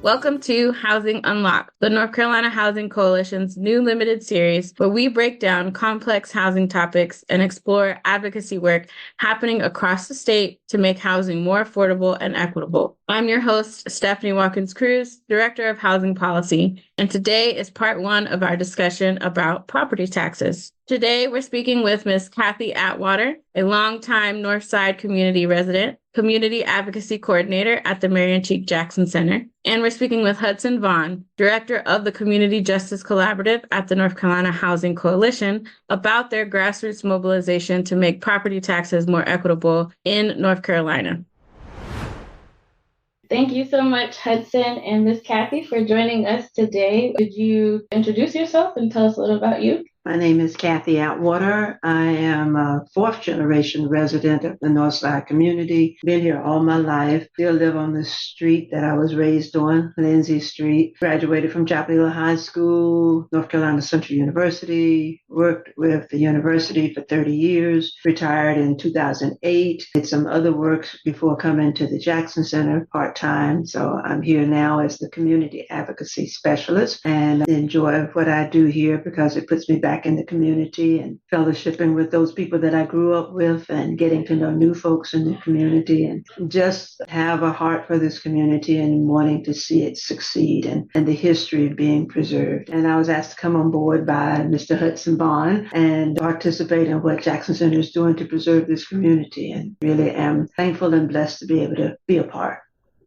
Welcome to Housing Unlocked, the North Carolina Housing Coalition's new limited series where we break down complex housing topics and explore advocacy work happening across the state to make housing more affordable and equitable. I'm your host, Stephanie Watkins Cruz, Director of Housing Policy, and today is part one of our discussion about property taxes. Today, we're speaking with Ms. Kathy Atwater, a longtime Northside community resident, community advocacy coordinator at the Marion Cheek Jackson Center. And we're speaking with Hudson Vaughn, director of the Community Justice Collaborative at the North Carolina Housing Coalition, about their grassroots mobilization to make property taxes more equitable in North Carolina. Thank you so much, Hudson and Ms. Kathy, for joining us today. Could you introduce yourself and tell us a little about you? My name is Kathy Atwater. I am a fourth generation resident of the Northside community. Been here all my life. Still live on the street that I was raised on, Lindsay Street. Graduated from Chapel Hill High School, North Carolina Central University. Worked with the university for 30 years. Retired in 2008. Did some other work before coming to the Jackson Center part-time. So I'm here now as the community advocacy specialist and enjoy what I do here because it puts me back in the community and fellowshipping with those people that I grew up with and getting to know new folks in the community and just have a heart for this community and wanting to see it succeed and the history of being preserved. And I was asked to come on board by Mr. Hudson Vaughn and participate in what Jackson Center is doing to preserve this community, and really am thankful and blessed to be able to be a part.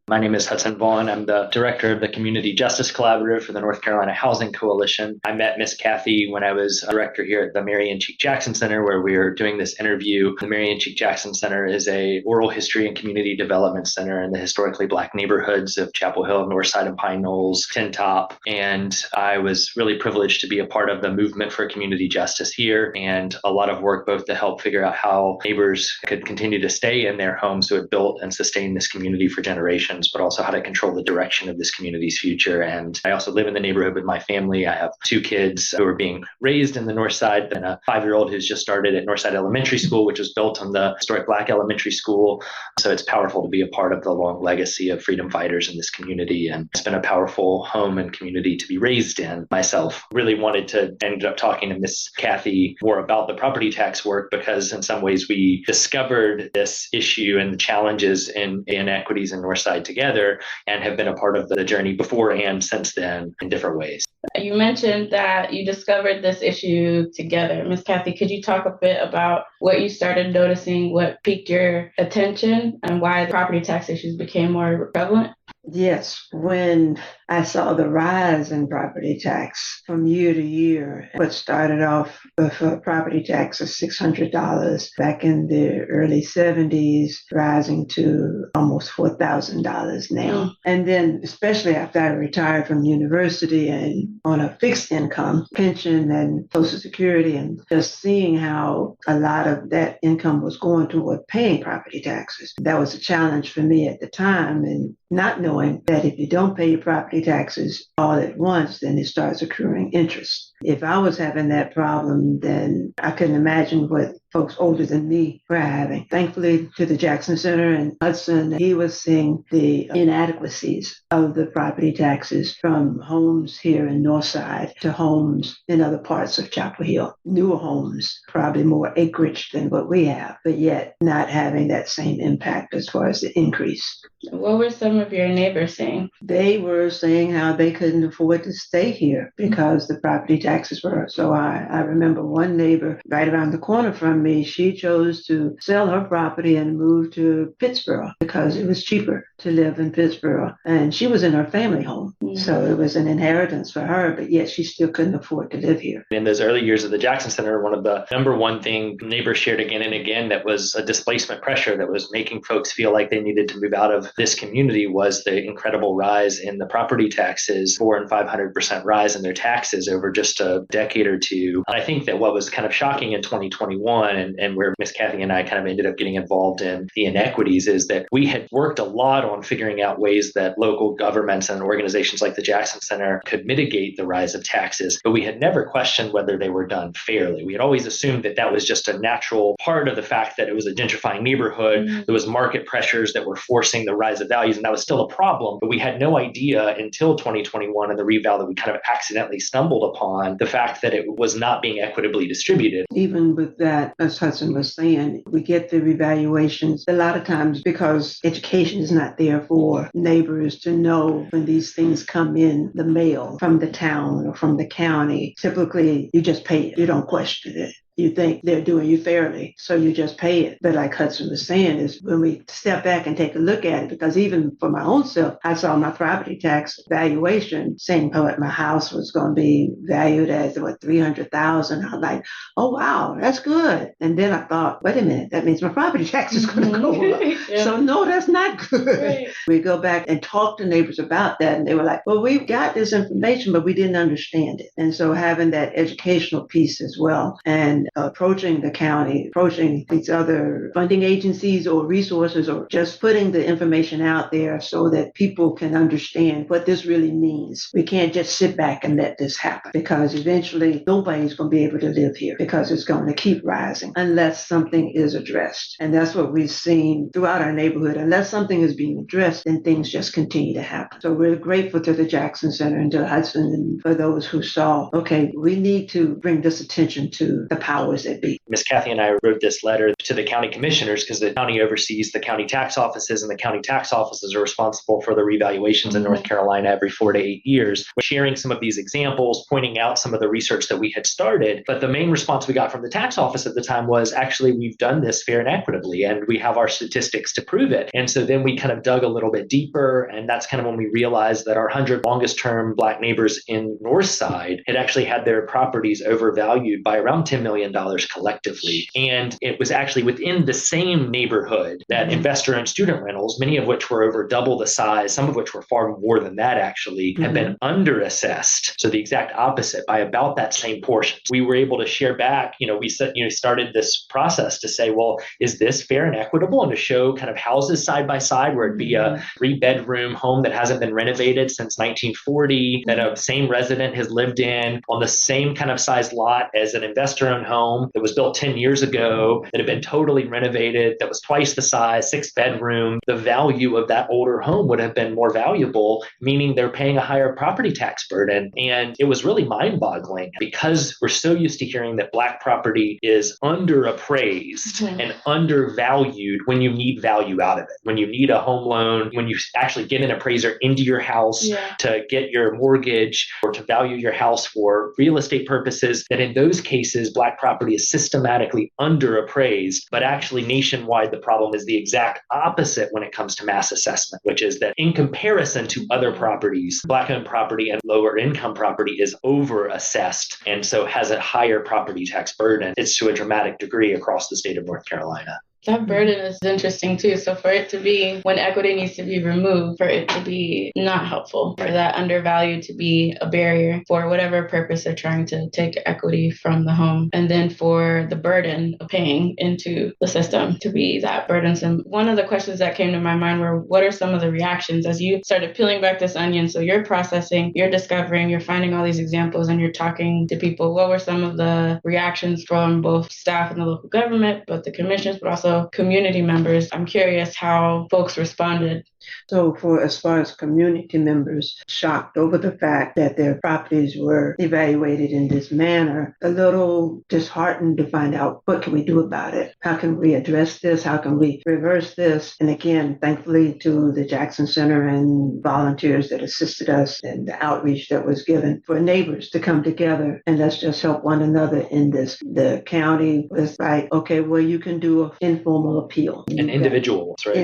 My name is Hudson Vaughn. I'm the director of the Community Justice Collaborative for the North Carolina Housing Coalition. I met Miss Kathy when I was a director here at the Marion Cheek Jackson Center, where we were doing this interview. The Marion Cheek Jackson Center is a oral history and community development center in the historically Black neighborhoods of Chapel Hill, Northside, and Pine Knolls, Tin Top. And I was really privileged to be a part of the movement for community justice here, and a lot of work both to help figure out how neighbors could continue to stay in their homes who had built and sustained this community for generations, but also how to control the direction of this community's future. And I also live in the neighborhood with my family. I have 2 kids who are being raised in the North Side and a 5-year-old who's just started at Northside Elementary School, which was built on the historic Black elementary school. So it's powerful to be a part of the long legacy of freedom fighters in this community. And it's been a powerful home and community to be raised in. Myself really wanted to end up talking to Miss Kathy more about the property tax work because in some ways we discovered this issue and the challenges and inequities in Northside together and have been a part of the journey before and since then in different ways. You mentioned that you discovered this issue together. Ms. Kathy, could you talk a bit about what you started noticing, what piqued your attention, and why the property tax issues became more prevalent? Yes, when I saw the rise in property tax from year to year, what started off with a property tax of $600 back in the early 70s, rising to almost $4,000 now. And then, especially after I retired from university and on a fixed income, pension and Social Security, and just seeing how a lot of that income was going toward paying property taxes. That was a challenge for me at the time, and not knowing that if you don't pay your property taxes all at once, then it starts accruing interest. If I was having that problem, then I couldn't imagine what folks older than me were having. Thankfully, to the Jackson Center and Hudson, he was seeing the inadequacies of the property taxes from homes here in Northside to homes in other parts of Chapel Hill. Newer homes, probably more acreage than what we have, but yet not having that same impact as far as the increase. What were some of your neighbors saying? They were saying how they couldn't afford to stay here because the property taxes were so high. I remember one neighbor right around the corner from me, she chose to sell her property and move to Pittsburgh because it was cheaper to live in Pittsburgh. And she was in her family home. So it was an inheritance for her, but yet she still couldn't afford to live here. In those early years of the Jackson Center, one of the number one thing neighbors shared again and again that was a displacement pressure that was making folks feel like they needed to move out of this community was the incredible rise in the property taxes, 400% and 500% rise in their taxes over just a decade or two. I think that what was kind of shocking in 2021 and where Miss Kathy and I kind of ended up getting involved in the inequities is that we had worked a lot on figuring out ways that local governments and organizations like the Jackson Center could mitigate the rise of taxes, but we had never questioned whether they were done fairly. We had always assumed that that was just a natural part of the fact that it was a gentrifying neighborhood. There was market pressures that were forcing the rise of values, and that was still a problem. But we had no idea until 2021 and the reval that we kind of accidentally stumbled upon the fact that it was not being equitably distributed. Even with that, as Hudson was saying, we get the revaluations a lot of times because education is not there for neighbors to know when these things come in the mail from the town or from the county. Typically, you just pay it. You don't question it. You think they're doing you fairly, so you just pay it. But like Hudson was saying, is when we step back and take a look at it, because even for my own self, I saw my property tax valuation saying what my house was going to be valued as, $300,000. I'm like, oh, wow, that's good. And then I thought, wait a minute, that means my property tax is going to go up. Yeah. So no, that's not good. Right. We go back and talk to neighbors about that, and they were like, well, we've got this information, but we didn't understand it. And so having that educational piece as well, and approaching the county, approaching these other funding agencies or resources, or just putting the information out there so that people can understand what this really means. We can't just sit back and let this happen, because eventually nobody's going to be able to live here, because it's going to keep rising unless something is addressed. And that's what we've seen throughout our neighborhood. Unless something is being addressed, then things just continue to happen. So we're grateful to the Jackson Center and to Hudson, and for those who saw, okay, we need to bring this attention to the powers that be. Miss Kathy and I wrote this letter to the county commissioners because the county oversees the county tax offices, and the county tax offices are responsible for the revaluations in North Carolina every 4 to 8 years. We're sharing some of these examples, pointing out some of the research that we had started. But the main response we got from the tax office at the time was, actually, we've done this fair and equitably, and we have our statistics to prove it. And so then we kind of dug a little bit deeper, and that's kind of when we realized that our 100 longest term Black neighbors in Northside had actually had their properties overvalued by around $10 million collectively. And it was actually within the same neighborhood that investor and student rentals, many of which were over double the size, some of which were far more than that actually, have been underassessed. So the exact opposite, by about that same portion. We were able to share back, we started this process to say, well, is this fair and equitable? And to show kind of houses side by side where it'd be a 3-bedroom home that hasn't been renovated since 1940, that a same resident has lived in on the same kind of size lot as an investor-owned home that was built 10 years ago, that had been totally renovated, that was twice the size, 6-bedroom. The value of that older home would have been more valuable, meaning they're paying a higher property tax burden. And it was really mind-boggling because we're so used to hearing that Black property is underappraised and undervalued when you need value out of it. When you need a home loan, when you actually get an appraiser into your house to get your mortgage or to value your house for real estate purposes, that in those cases, Black property is systematically underappraised. But actually nationwide, the problem is the exact opposite when it comes to mass assessment, which is that in comparison to other properties, Black-owned property and lower income property is overassessed, and so has a higher property tax burden. It's to a dramatic degree across the state of North Carolina. That burden is interesting too. So for it to be, when equity needs to be removed, for it to be not helpful, for that undervalue to be a barrier for whatever purpose they're trying to take equity from the home. And then for the burden of paying into the system to be that burdensome. One of the questions that came to my mind were, what are some of the reactions as you started peeling back this onion? So you're processing, you're discovering, you're finding all these examples, and you're talking to people. What were some of the reactions from both staff in the local government, both the commissions, but also community members? I'm curious how folks responded. So as far as community members, shocked over the fact that their properties were evaluated in this manner, a little disheartened to find out, what can we do about it? How can we address this? How can we reverse this? And again, thankfully to the Jackson Center and volunteers that assisted us, and the outreach that was given for neighbors to come together and let's just help one another in this. The county was like, okay, well, you can do an informal appeal. An individual, right?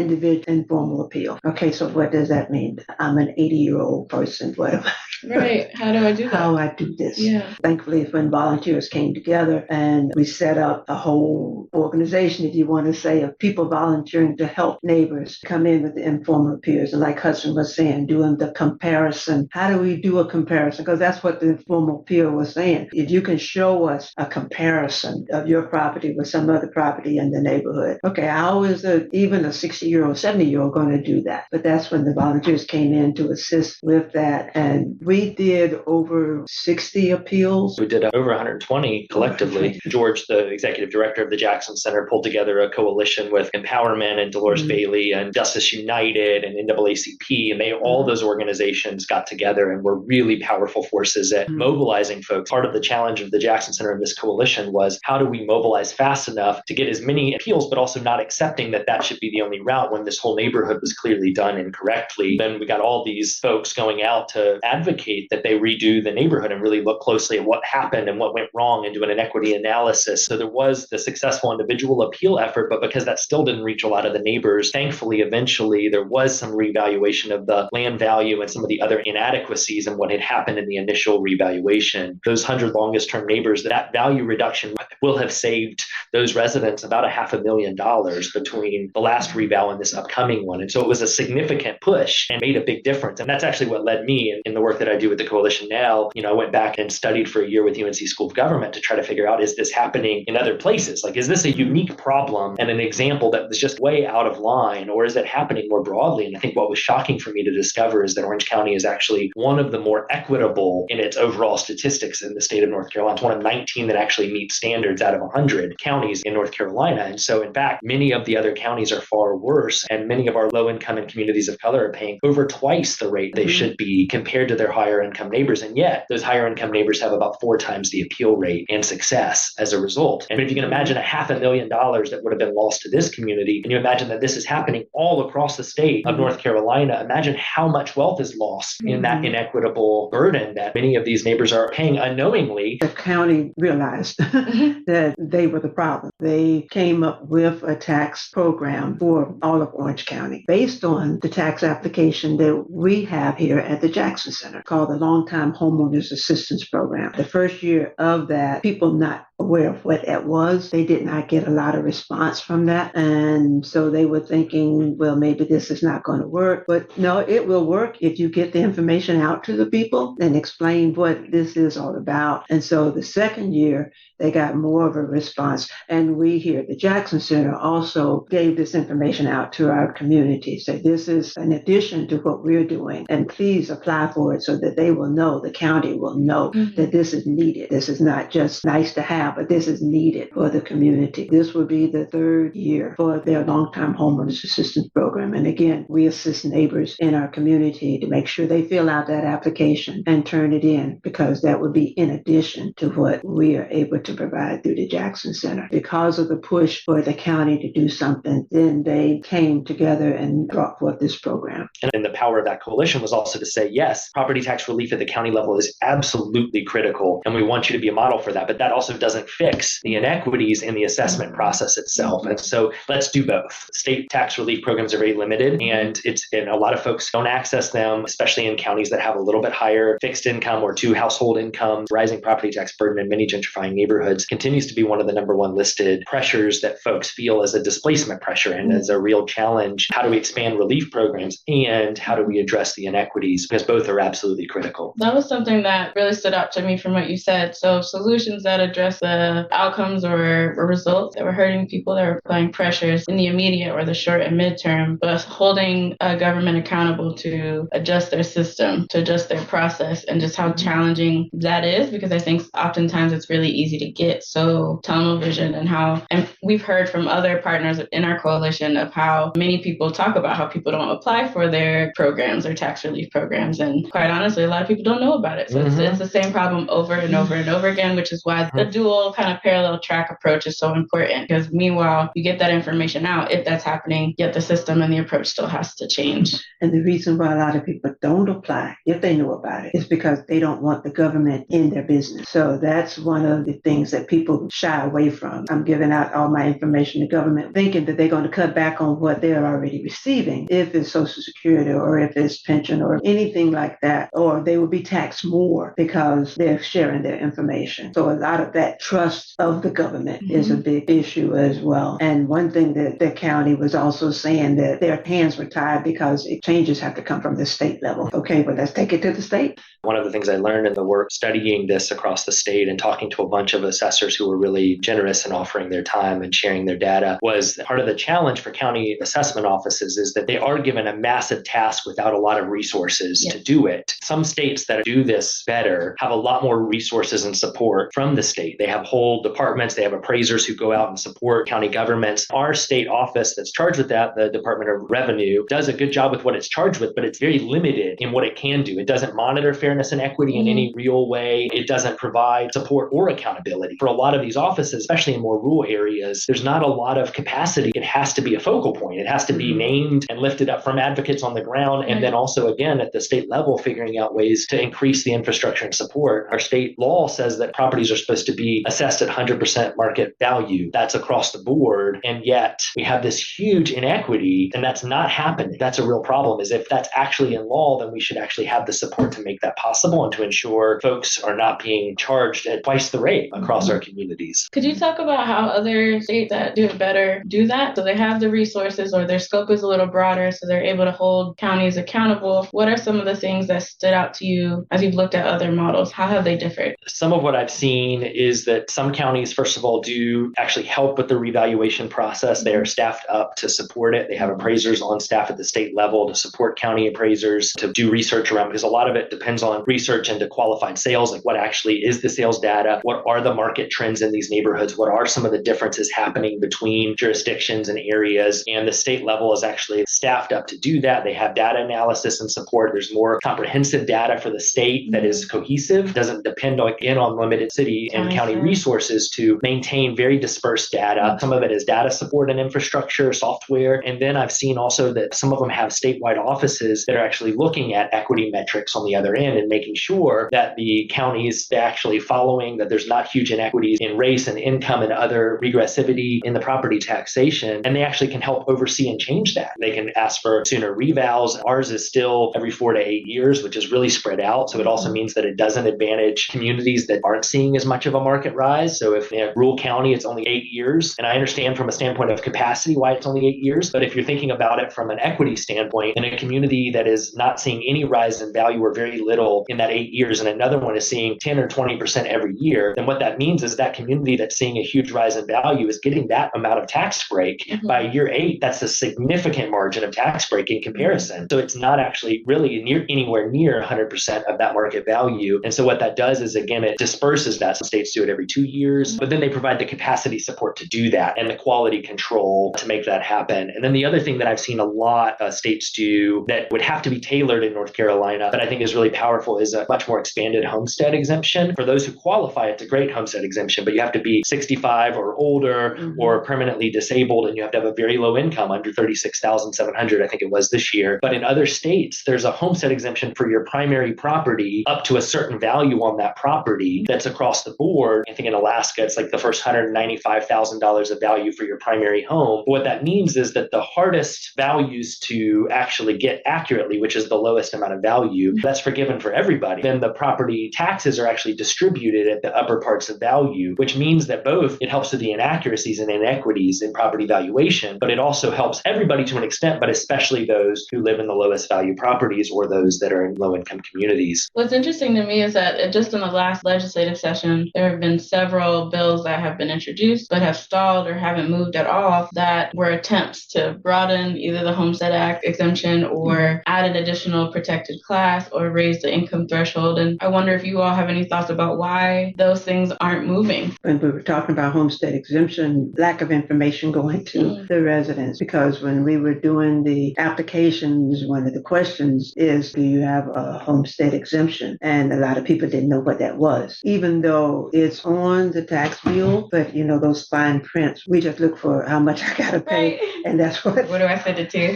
Informal appeal. Okay, so what does that mean? I'm an 80-year-old person, whatever. Right. How do I do that? How I do this. Yeah. Thankfully, when volunteers came together and we set up a whole organization, if you want to say, of people volunteering to help neighbors come in with the informal appeals. And like Hudson was saying, doing the comparison. How do we do a comparison? Because that's what the informal appeal was saying. If you can show us a comparison of your property with some other property in the neighborhood. Okay, how is even a 60-year-old, 70-year-old going to do that? that. But that's when the volunteers came in to assist with that. And we did over 60 appeals. We did over 120 collectively. George, the executive director of the Jackson Center, pulled together a coalition with Empowerment and Dolores Bailey and Justice United and NAACP. And all those organizations got together and were really powerful forces at mobilizing folks. Part of the challenge of the Jackson Center and this coalition was, how do we mobilize fast enough to get as many appeals, but also not accepting that that should be the only route when this whole neighborhood was clearly done incorrectly. Then we got all these folks going out to advocate that they redo the neighborhood and really look closely at what happened and what went wrong and do an inequity analysis. So there was the successful individual appeal effort, but because that still didn't reach a lot of the neighbors, thankfully, eventually there was some revaluation of the land value and some of the other inadequacies and what had happened in the initial revaluation. Those 100 longest term neighbors, that value reduction will have saved those residents about $500,000 between the last reval and this upcoming one. And so it was a significant push and made a big difference. And that's actually what led me in the work that I do with the coalition now. I went back and studied for a year with UNC School of Government to try to figure out, is this happening in other places? Like, is this a unique problem and an example that was just way out of line, or is it happening more broadly? And I think what was shocking for me to discover is that Orange County is actually one of the more equitable in its overall statistics in the state of North Carolina. It's one of 19 that actually meet standards out of 100 counties in North Carolina. And so, in fact, many of the other counties are far worse, and many of our low-income and communities of color are paying over twice the rate they should be compared to their higher-income neighbors. And yet, those higher-income neighbors have about 4 times the appeal rate and success as a result. And if you can imagine $500,000 that would have been lost to this community, and you imagine that this is happening all across the state of North Carolina, imagine how much wealth is lost in that inequitable burden that many of these neighbors are paying unknowingly. The county realized that they were the problem. They came up with a tax program for all of Orange County based on the tax application that we have here at the Jackson Center called the Longtime Homeowners Assistance Program. The first year of that, people not aware of what that was, they did not get a lot of response from that. And so they were thinking, well, maybe this is not going to work. But no, it will work if you get the information out to the people and explain what this is all about. And so the second year, they got more of a response. And we here at the Jackson Center also gave this information out to our community. So this is an addition to what we're doing. And please apply for it so that they will know, the county will know that this is needed. This is not just nice to have, but this is needed for the community. This will be the third year for their long-term homeowners assistance program. And again, we assist neighbors in our community to make sure they fill out that application and turn it in, because that would be in addition to what we are able to provide through the Jackson Center. Because of the push for the county to do something, then they came together and brought forth this program. And the power of that coalition was also to say, yes, property tax relief at the county level is absolutely critical, and we want you to be a model for that. But that also doesn't fix the inequities in the assessment process itself. And so let's do both. State tax relief programs are very limited, and a lot of folks don't access them, especially in counties that have a little bit higher fixed income or 2 household incomes. Rising property tax burden in many gentrifying neighborhoods continues to be one of the number one listed pressures that folks feel as a displacement pressure and as a real challenge. How do we expand relief programs, and how do we address the inequities? Because both are absolutely critical. That was something that really stood out to me from what you said. So solutions that address the outcomes or results that were hurting people, that were applying pressures in the immediate or the short and midterm, but holding government accountable to adjust their system, to adjust their process, and just how challenging that is, because I think oftentimes it's really easy to get so tunnel vision, and we've heard from other partners in our coalition of how many people talk about how people don't apply for their programs or tax relief programs. And quite honestly, a lot of people don't know about it. So it's the same problem over and over and over again, which is why the dual kind of parallel track approach is so important. Because meanwhile, you get that information out if that's happening, yet the system and the approach still has to change. And the reason why a lot of people don't apply, if they know about it, is because they don't want the government in their business. So that's one of the things that people shy away from. I'm giving out all my information to government, thinking that they're going to cut back on what they're already receiving, if it's Social Security or if it's pension or anything like that, or they will be taxed more because they're sharing their information. So a lot of that trust of the government is a big issue as well. And one thing that the county was also saying that their hands were tied because changes have to come from the state level. Okay, well, let's take it to the state. One of the things I learned in the work studying this across the state and talking to a bunch of assessors who were really generous in offering their time and sharing their data was part of the challenge for county assessment offices is that they are given a massive task without a lot of resources to do it. Some states that do this better have a lot more resources and support from the state. They have whole departments, they have appraisers who go out and support county governments. Our state office that's charged with that, the Department of Revenue, does a good job with what it's charged with, but it's very limited in what it can do. It doesn't monitor fairness and equity in any real way. It doesn't provide support or accountability. For a lot of these offices, especially in more rural areas, there's not a lot of capacity. It has to be a focal point. It has to be named and lifted up from advocates on the ground. And then also, again, at the state level, figuring out ways to increase the infrastructure and support. Our state law says that properties are supposed to be assessed at 100% market value. That's across the board. And yet we have this huge inequity, and that's not happening. That's a real problem. Is if that's actually in law, then we should actually have the support to make that possible and to ensure folks are not being charged at twice the rate across our communities. Could you talk about how other states that do it better do that? So they have the resources or their scope is a little broader, so they're able to hold counties accountable. What are some of the things that stood out to you as you've looked at other models? How have they differed? Some of what I've seen is that some counties, first of all, do actually help with the revaluation process. They are staffed up to support it. They have appraisers on staff at the state level to support county appraisers to do research around, because a lot of it depends on research into qualified sales, like what actually is the sales data, what are the market trends in these neighborhoods, what are some of the differences happening between jurisdictions and areas, and the state level is actually staffed up to do that. They have data analysis and support. There's more comprehensive data for the state that is cohesive, doesn't depend on limited city and county resources to maintain very dispersed data. Some of it is data support and infrastructure, software. And then I've seen also that some of them have statewide offices that are actually looking at equity metrics on the other end and making sure that the counties they're actually following, that there's not huge inequities in race and income and other regressivity in the property taxation. And they actually can help oversee and change that. They can ask for sooner revals. Ours is still every 4 to 8 years, which is really spread out. So it also means that it doesn't advantage communities that aren't seeing as much of a market rise. So if in a rural county, it's only 8 years. And I understand from a standpoint of capacity why it's only 8 years. But if you're thinking about it from an equity standpoint, in a community that is not seeing any rise in value or very little in that 8 years, and another one is seeing 10 or 20% every year, then what that means is that community that's seeing a huge rise in value is getting that amount of tax break. By year 8, that's a significant margin of tax break in comparison. So it's not actually really anywhere near 100% of that market value. And so what that does is, again, it disperses that. Some states do it every 2 years, but then they provide the capacity support to do that and the quality control to make that happen. And then the other thing that I've seen a lot of states do that would have to be tailored in North Carolina, but I think is really powerful, is a much more expanded homestead exemption. For those who qualify, it's a great homestead exemption, but you have to be 65 or older or permanently disabled, and you have to have a very low income, under $36,700, I think it was this year. But in other states, there's a homestead exemption for your primary property up to a certain value on that property that's across the board. I think in Alaska, it's like the first $195,000 of value for your primary home. What that means is that the hardest values to actually get accurately, which is the lowest amount of value, that's forgiven for everybody. Then the property taxes are actually distributed at the upper parts of value, which means that both it helps with the inaccuracies and inequities in property valuation, but it also helps everybody to an extent, but especially those who live in the lowest value properties or those that are in low income communities. What's interesting to me is that just in the last legislative session, there have been several bills that have been introduced but have stalled or haven't moved at all that were attempts to broaden either the Homestead Act exemption or add an additional protected class or raise the income threshold. And I wonder if you all have any thoughts about why those things aren't moving. When we were talking about homestead exemption, lack of information going to the residents, because when we were doing the applications, one of the questions is, do you have a homestead exemption? And a lot of people didn't know what that was, even though it's on the tax bill. But those fine prints, we just look for how much I gotta pay, and that's what do I send it to?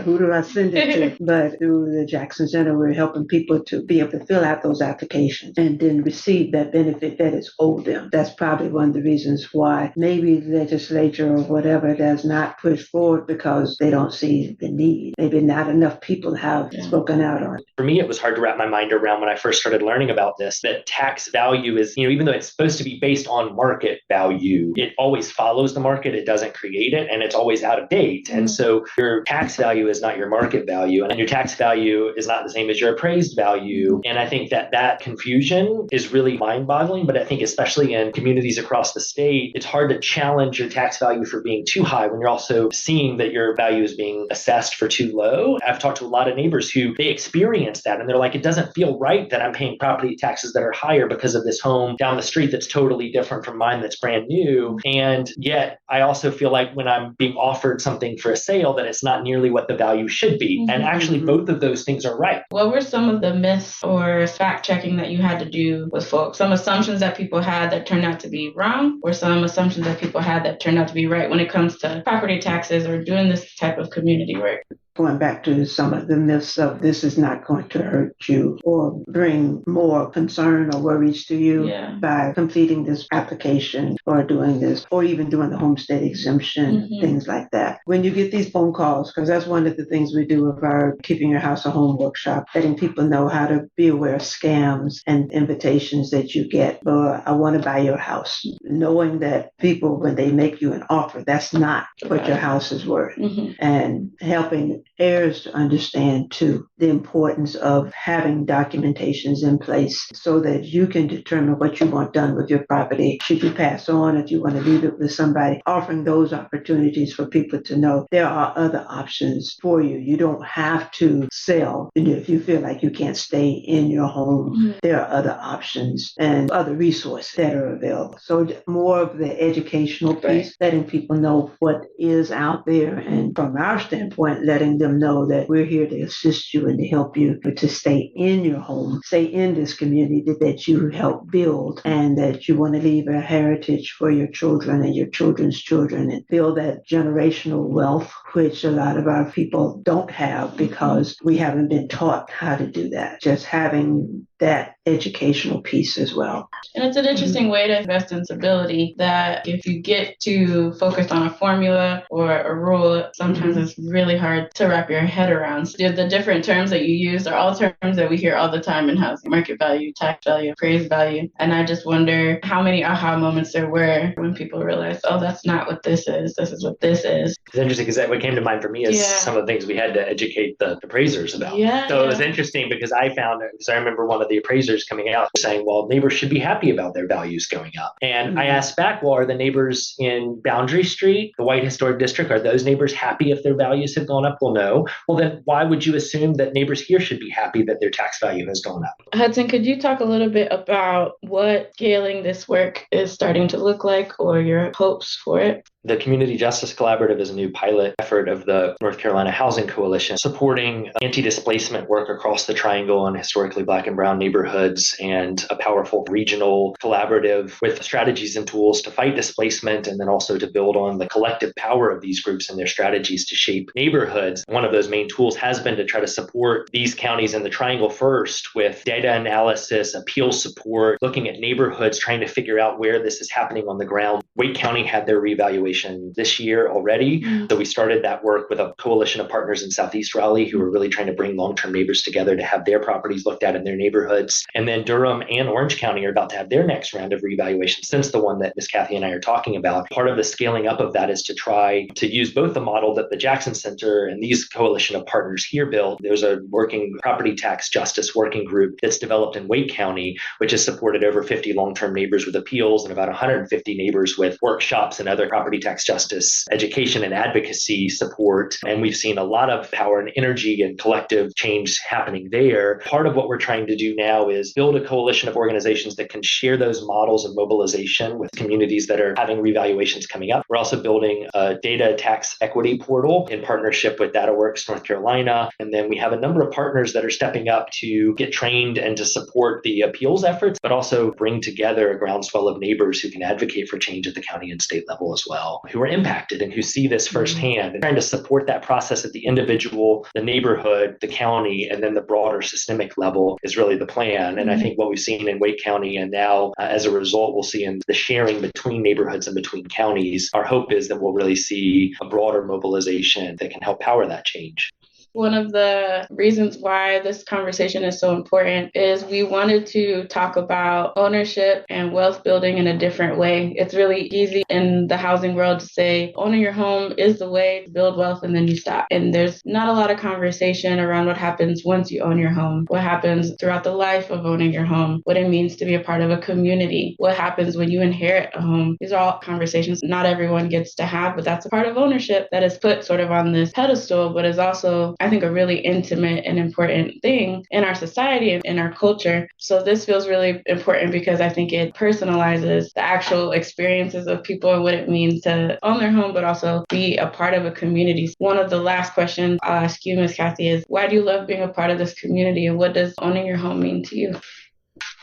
Who do I send it to? But through the Jackson Center, we're helping people to be able to fill out those applications and then receive that benefit that is owed them. That's probably one of the reasons why maybe the legislature or whatever does not push forward, because they don't see the need. Maybe not enough people have spoken out on it. For me, it was hard to wrap my mind around when I first started learning about this, that tax value is, even though it's supposed supposed to be based on market value. It always follows the market. It doesn't create it, and it's always out of date. And so your tax value is not your market value, and your tax value is not the same as your appraised value. And I think that confusion is really mind-boggling. But I think especially in communities across the state, it's hard to challenge your tax value for being too high when you're also seeing that your value is being assessed for too low. I've talked to a lot of neighbors who they experience that, and they're like, it doesn't feel right that I'm paying property taxes that are higher because of this home down the street that's totally different from mine that's brand new. And yet I also feel like when I'm being offered something for a sale, that it's not nearly what the value should be. And actually both of those things are right. What were some of the myths or fact checking that you had to do with folks? Some assumptions that people had that turned out to be wrong, or some assumptions that people had that turned out to be right when it comes to property taxes or doing this type of community work? Going back to some of the myths of this is not going to hurt you or bring more concern or worries to you by completing this application or doing this, or even doing the homestead exemption, things like that. When you get these phone calls, because that's one of the things we do with our Keeping Your House a Home workshop, letting people know how to be aware of scams and invitations that you get, or I want to buy your house, knowing that people, when they make you an offer, that's not what your house is worth, and helping heirs to understand too the importance of having documentations in place so that you can determine what you want done with your property. Should you pass on, if you want to leave it with somebody, offering those opportunities for people to know there are other options for you. You don't have to sell. And if you feel like you can't stay in your home, there are other options and other resources that are available. So more of the educational piece, letting people know what is out there, and from our standpoint, letting them know that we're here to assist you and to help you to stay in your home, stay in this community that you help build, and that you want to leave a heritage for your children and your children's children and build that generational wealth, which a lot of our people don't have because we haven't been taught how to do that. Just having that educational piece as well. And it's an interesting way to invest in stability, that if you get too focused on a formula or a rule, sometimes it's really hard to wrap your head around. So the different terms that you use are all terms that we hear all the time in housing: market value, tax value, appraised value. And I just wonder how many aha moments there were when people realized, oh, that's not what this is what this is. It's interesting because what came to mind for me is some of the things we had to educate the appraisers about. So it was interesting because I found it, because I remember one of the appraisers coming out saying, well, neighbors should be happy about their values going up. And I asked back, well, are the neighbors in Boundary Street, the White Historic District, are those neighbors happy if their values have gone up? Well, no. Well, then why would you assume that neighbors here should be happy that their tax value has gone up? Hudson, could you talk a little bit about what scaling this work is starting to look like, or your hopes for it? The Community Justice Collaborative is a new pilot effort of the North Carolina Housing Coalition, supporting anti-displacement work across the Triangle and historically Black and brown neighborhoods, and a powerful regional collaborative with strategies and tools to fight displacement, and then also to build on the collective power of these groups and their strategies to shape neighborhoods. One of those main tools has been to try to support these counties in the Triangle first with data analysis, appeal support, looking at neighborhoods, trying to figure out where this is happening on the ground. Wake County had their reevaluation this year already. So we started that work with a coalition of partners in Southeast Raleigh who were really trying to bring long-term neighbors together to have their properties looked at in their neighborhoods. And then Durham and Orange County are about to have their next round of reevaluation since the one that Ms. Kathy and I are talking about. Part of the scaling up of that is to try to use both the model that the Jackson Center and these coalition of partners here built. There's a working property tax justice working group that's developed in Wake County, which has supported over 50 long-term neighbors with appeals and about 150 neighbors with workshops and other property tax justice education and advocacy support. And we've seen a lot of power and energy and collective change happening there. Part of what we're trying to do now is build a coalition of organizations that can share those models of mobilization with communities that are having revaluations coming up. We're also building a data tax equity portal in partnership with DataWorks North Carolina. And then we have a number of partners that are stepping up to get trained and to support the appeals efforts, but also bring together a groundswell of neighbors who can advocate for change at the county and state level as well, who are impacted and who see this firsthand, and trying to support that process at the individual, the neighborhood, the county, and then the broader systemic level is really the plan. And I think what we've seen in Wake County, and now as a result, we'll see in the sharing between neighborhoods and between counties, our hope is that we'll really see a broader mobilization that can help power that change. One of the reasons why this conversation is so important is we wanted to talk about ownership and wealth building in a different way. It's really easy in the housing world to say owning your home is the way to build wealth and then you stop. And there's not a lot of conversation around what happens once you own your home, what happens throughout the life of owning your home, what it means to be a part of a community, what happens when you inherit a home. These are all conversations not everyone gets to have, but that's a part of ownership that is put sort of on this pedestal, but is also, I think, a really intimate and important thing in our society and in our culture. So this feels really important because I think it personalizes the actual experiences of people and what it means to own their home, but also be a part of a community. One of the last questions I'll ask you, Ms. Kathy, is why do you love being a part of this community and what does owning your home mean to you?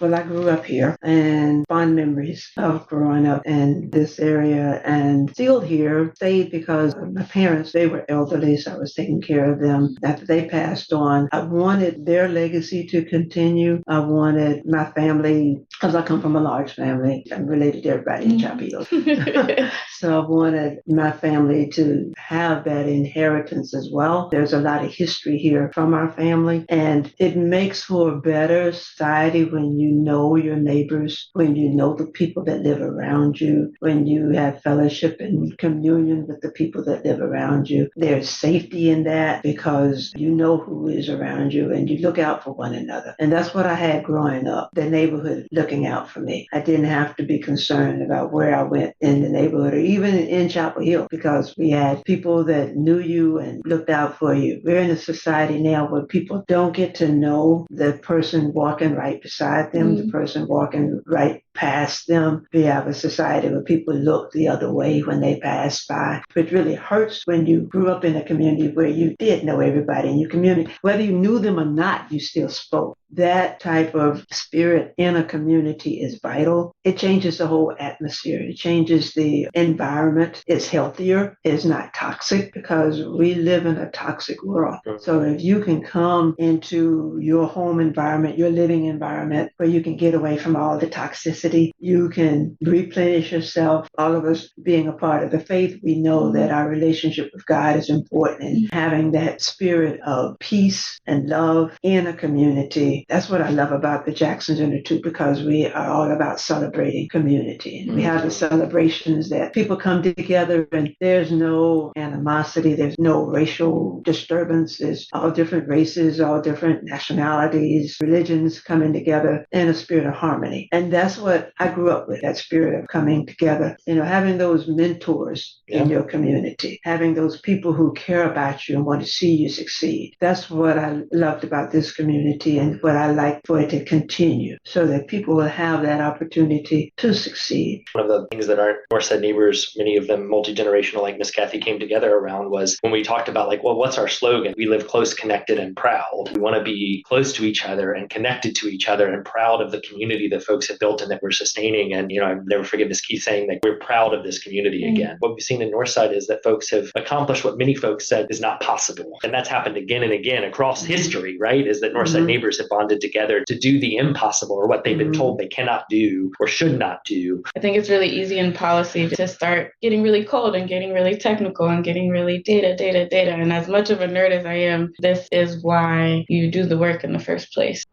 Well, I grew up here and fond memories of growing up in this area and still here. Stayed because my parents, they were elderly, so I was taking care of them after they passed on. I wanted their legacy to continue. I wanted my family, because I come from a large family. I'm related to everybody in Chapel Hill. So I wanted my family to have that inheritance as well. There's a lot of history here from our family, and it makes for a better society when you know your neighbors, when you know the people that live around you, when you have fellowship and communion with the people that live around you. There's safety in that because you know who is around you and you look out for one another. And that's what I had growing up, the neighborhood looking out for me. I didn't have to be concerned about where I went in the neighborhood or even in Chapel Hill because we had people that knew you and looked out for you. We're in a society now where people don't get to know the person walking right beside them, the person walking right past them. We have a society where people look the other way when they pass by. It really hurts when you grew up in a community where you did know everybody in your community. Whether you knew them or not, you still spoke. That type of spirit in a community is vital. It changes the whole atmosphere. It changes the environment. It's healthier. It's not toxic because we live in a toxic world. So if you can come into your home environment, your living environment, where you can get away from all the toxicity, you can replenish yourself. All of us being a part of the faith, we know that our relationship with God is important, and having that spirit of peace and love in a community. That's what I love about the Jackson Center too, because we are all about celebrating community. And we have the celebrations that people come together and there's no animosity, there's no racial disturbance. There's all different races, all different nationalities, religions coming together in a spirit of harmony. And that's what I grew up with, that spirit of coming together. You know, having those mentors in your community, having those people who care about you and want to see you succeed. That's what I loved about this community and what I like for it to continue so that people will have that opportunity to succeed. One of the things that our Northside neighbors, many of them multi-generational, like Miss Kathy, came together around was when we talked about like, well, what's our slogan? We live close, connected, and proud. We want to be close to each other and connected to each other and proud of the community that folks have built and that we're sustaining. And, you know, I never forget Miss Keith saying that we're proud of this community again. What we've seen in Northside is that folks have accomplished what many folks said is not possible. And that's happened again and again across history, right? Is that Northside neighbors have bonded together to do the impossible or what they've been told they cannot do or should not do. I think it's really easy in policy to start getting really cold and getting really technical and getting really data. And as much of a nerd as I am, this is why you do the work in the first place.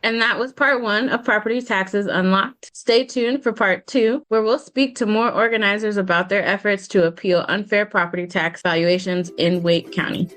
And that was part 1 of Property Taxes Unlocked. Stay tuned for part 2, where we'll speak to more organizers about their efforts to appeal unfair property tax valuations in Wake County.